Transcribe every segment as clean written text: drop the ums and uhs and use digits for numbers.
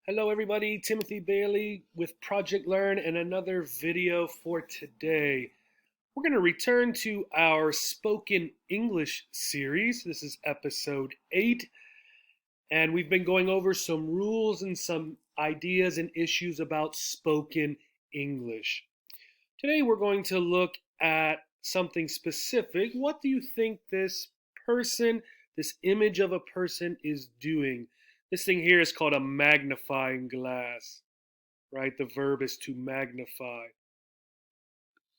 Hello everybody, Timothy Bailey with Project Learn and another video for today. We're going to return to our spoken English series. This is episode 8, and we've been going over some rules and some ideas and issues about spoken English. Today we're going to look at something specific. What do you think this person, this image of a person is doing? This thing here is called a magnifying glass, right? The verb is to magnify.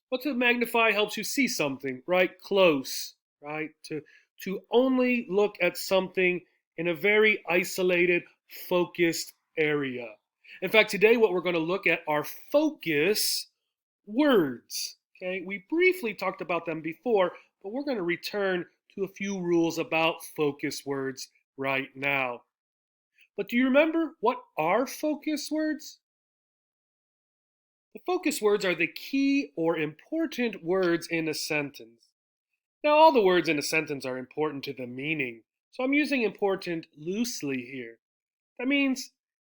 What to magnify helps you see something, right? Close, right? To only look at something in a very isolated, focused area. In fact, today what we're going to look at are focus words. Okay, we briefly talked about them before, but we're going to return to a few rules about focus words right now. But do you remember what are focus words? The focus words are the key or important words in a sentence. Now, all the words in a sentence are important to the meaning, so I'm using important loosely here. That means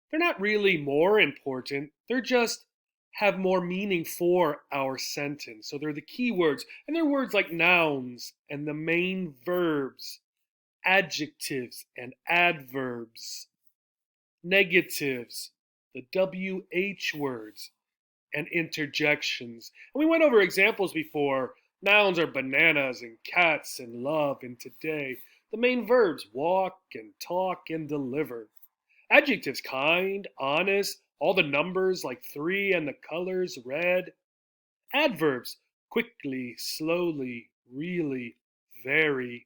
they're not really more important, they're just have more meaning for our sentence. So they're the key words, and they're words like nouns and the main verbs, adjectives and adverbs, negatives, the WH words, and interjections. And we went over examples before. Nouns are bananas and cats and love and today. The main verbs walk and talk and deliver. Adjectives kind, honest, all the numbers like 3 and the colors red. Adverbs quickly, slowly, really, very.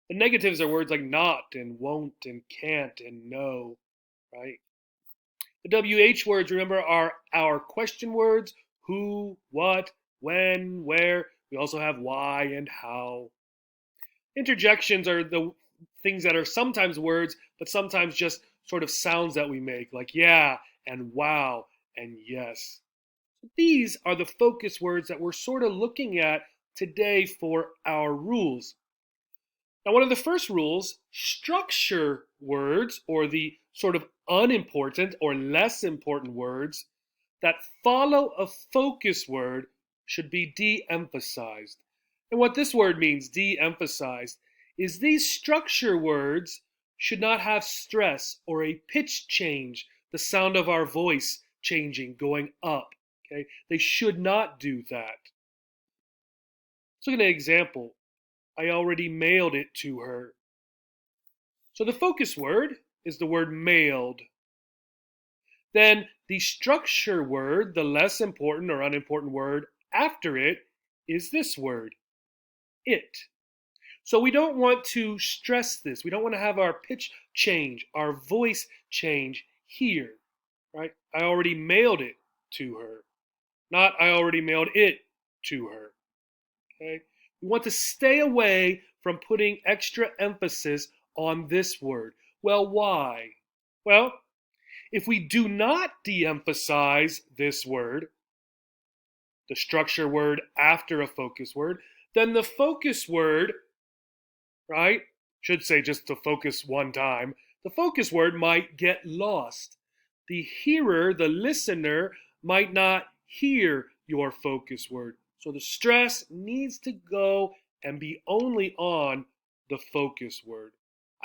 The negatives are words like not and won't and can't and no, right? The WH words, remember, are our question words who, what, when, where. We also have why and how. Interjections are the things that are sometimes words, but sometimes just sort of sounds that we make, like yeah and wow and yes. These are the focus words that we're sort of looking at today for our rules. Now, one of the first rules, structure words, or the sort of unimportant or less important words that follow a focus word, should be de-emphasized. And what this word means, de-emphasized, is these structure words should not have stress or a pitch change, the sound of our voice changing, going up. Okay? They should not do that. Let's look at an example. I already mailed it to her. So the focus word is the word mailed. Then the structure word, the less important or unimportant word after it, is this word, it. So we don't want to stress this. We don't want to have our pitch change, our voice change here, right? I already mailed it to her, not I already mailed it to her, okay? We want to stay away from putting extra emphasis on this word. Well, why? Well, if we do not de-emphasize this word, the structure word after a focus word, then the focus word, right, should say just to focus one time, the focus word might get lost. The hearer, the listener, might not hear your focus word. So the stress needs to go and be only on the focus word.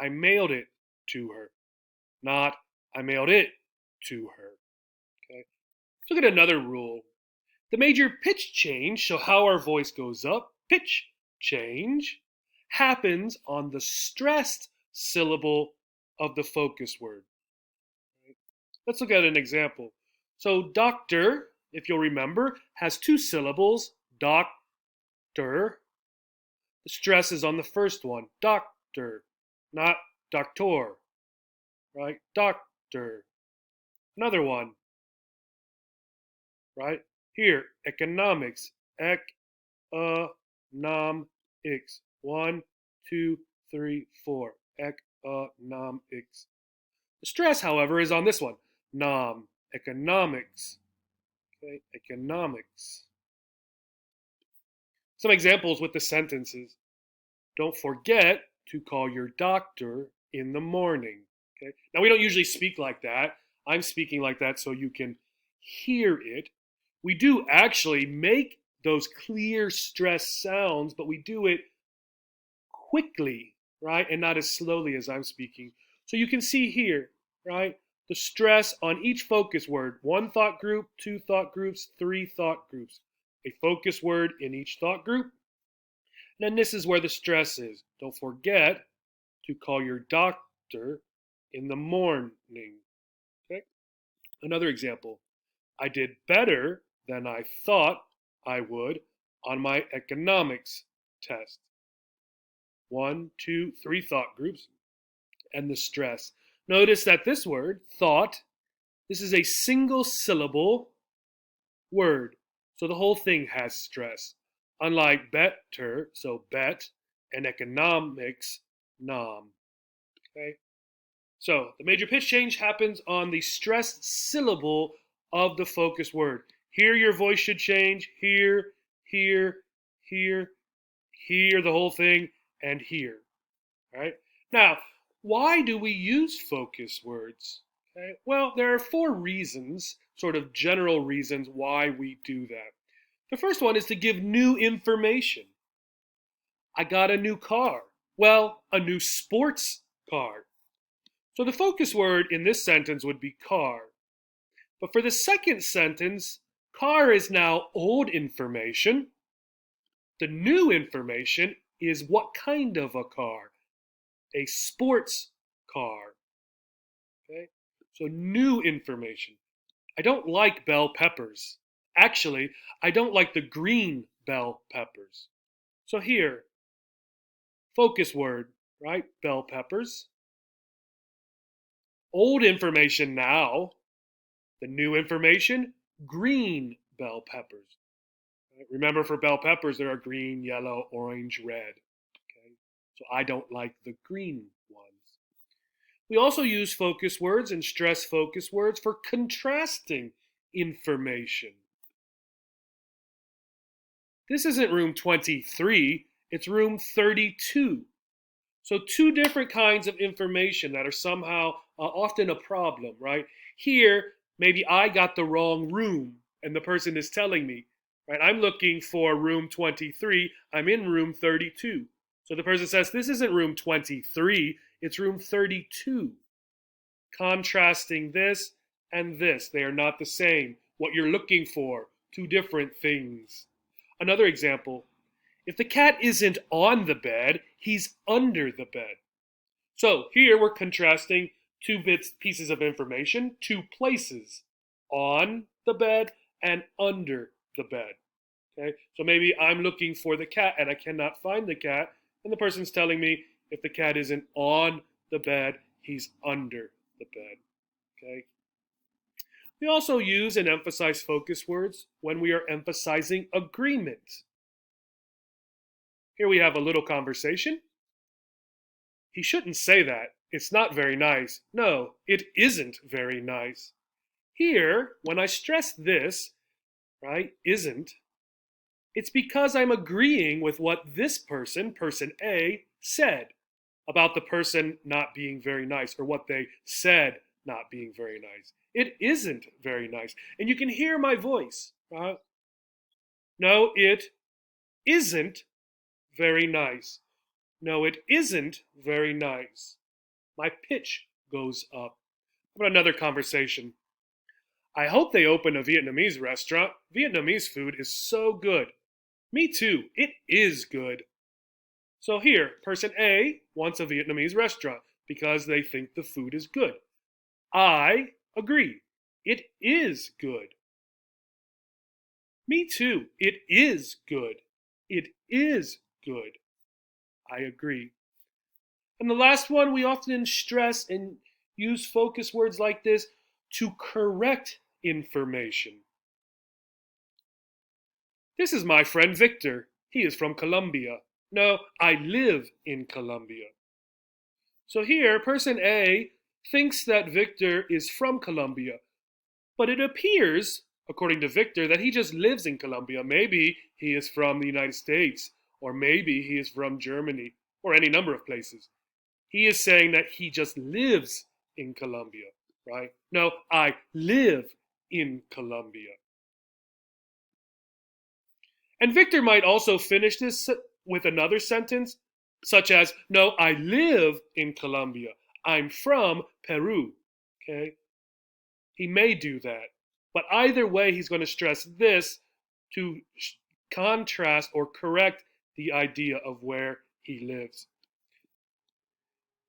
I mailed it to her, not I mailed it to her. Okay. Let's look at another rule. The major pitch change, so how our voice goes up, pitch change, happens on the stressed syllable of the focus word. Let's look at an example. So doctor, if you'll remember, has 2 syllables, doctor. The stress is on the first one, doctor, not doctor, right? Doctor. Another one, right? Here, economics, economics. 1, 2, 3, 4. Economics. The stress, however, is on this one. Nom. Economics. Okay, economics. Some examples with the sentences. Don't forget to call your doctor in the morning. Okay. Now we don't usually speak like that. I'm speaking like that so you can hear it. We do actually make those clear stress sounds, but we do it quickly, right? And not as slowly as I'm speaking. So you can see here, right? The stress on each focus word. One thought group, two thought groups, three thought groups. A focus word in each thought group. And then this is where the stress is. Don't forget to call your doctor in the morning. Okay? Another example. I did better than I thought I would on my economics test. One, two, three thought groups, and the stress. Notice that this word, thought, this is a single syllable word. So the whole thing has stress. Unlike better, so bet, and economics, nom. Okay? So the major pitch change happens on the stressed syllable of the focus word. Here your voice should change, here, here, here, here, the whole thing, and here. All right? Now, why do we use focus words? Okay? Well, there are four reasons, sort of general reasons why we do that. The first one is to give new information. I got a new car. Well, a new sports car. So the focus word in this sentence would be car. But for the second sentence, car is now old information. The new information is what kind of a car? A sports car. Okay? So new information. I don't like bell peppers. Actually, I don't like the green bell peppers. So here, focus word, right? Bell peppers. Old information now. The new information, green bell peppers. Right? Remember, for bell peppers, there are green, yellow, orange, red. Okay? So I don't like the green ones. We also use focus words and stress focus words for contrasting information. This isn't room 23, it's room 32. So two different kinds of information that are somehow often a problem, right? Here, maybe I got the wrong room and the person is telling me, right? I'm looking for room 23, I'm in room 32. So the person says, this isn't room 23, it's room 32. Contrasting this and this, they are not the same. What you're looking for, two different things. Another example, if the cat isn't on the bed, he's under the bed. So here we're contrasting two pieces of information, two places, on the bed and under the bed. Okay, so maybe I'm looking for the cat and I cannot find the cat, and the person's telling me if the cat isn't on the bed, he's under the bed. Okay. We also use and emphasize focus words when we are emphasizing agreement. Here we have a little conversation. He shouldn't say that. It's not very nice. No, it isn't very nice. Here, when I stress this, right, isn't, it's because I'm agreeing with what this person, person A, said about the person not being very nice, or what they said not being very nice. It isn't very nice. And you can hear my voice. No, it isn't very nice. No, it isn't very nice. My pitch goes up. How about another conversation? I hope they open a Vietnamese restaurant. Vietnamese food is so good. Me too. It is good. So here, person A wants a Vietnamese restaurant because they think the food is good. I agree. It is good. Me too. It is good. It is good. I agree. And the last one, we often stress and use focus words like this to correct information. This is my friend Victor. He is from Colombia. No, I live in Colombia. So here, person A thinks that Victor is from Colombia, but it appears, according to Victor, that he just lives in Colombia. Maybe he is from the United States, or maybe he is from Germany, or any number of places. He is saying that he just lives in Colombia, right? No, I live in Colombia. And Victor might also finish this with another sentence, such as, no, I live in Colombia. I'm from Peru. Okay? He may do that. But either way, he's going to stress this to contrast or correct the idea of where he lives.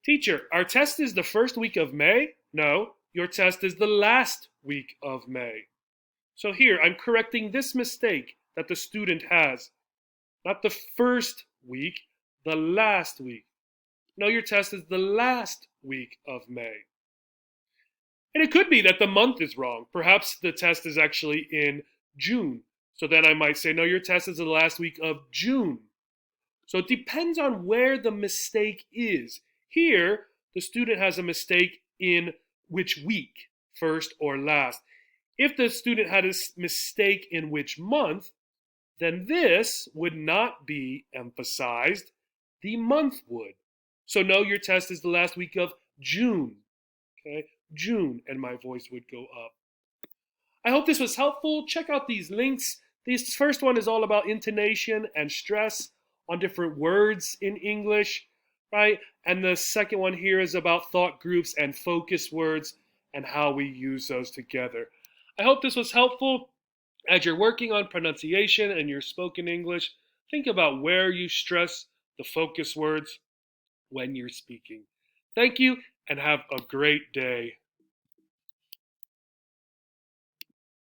Teacher, our test is the first week of May? No, your test is the last week of May. So here, I'm correcting this mistake that the student has. Not the first week, the last week. No, your test is the last week of May. And it could be that the month is wrong. Perhaps the test is actually in June. So then I might say, no, your test is the last week of June. So it depends on where the mistake is. Here, the student has a mistake in which week, first or last. If the student had a mistake in which month, then this would not be emphasized. The month would. So no, your test is the last week of June. Okay, June, and my voice would go up. I hope this was helpful. Check out these links. This first one is all about intonation and stress on different words in English, right? And the second one here is about thought groups and focus words and how we use those together. I hope this was helpful. As you're working on pronunciation and your spoken English, think about where you stress the focus words when you're speaking. Thank you and have a great day.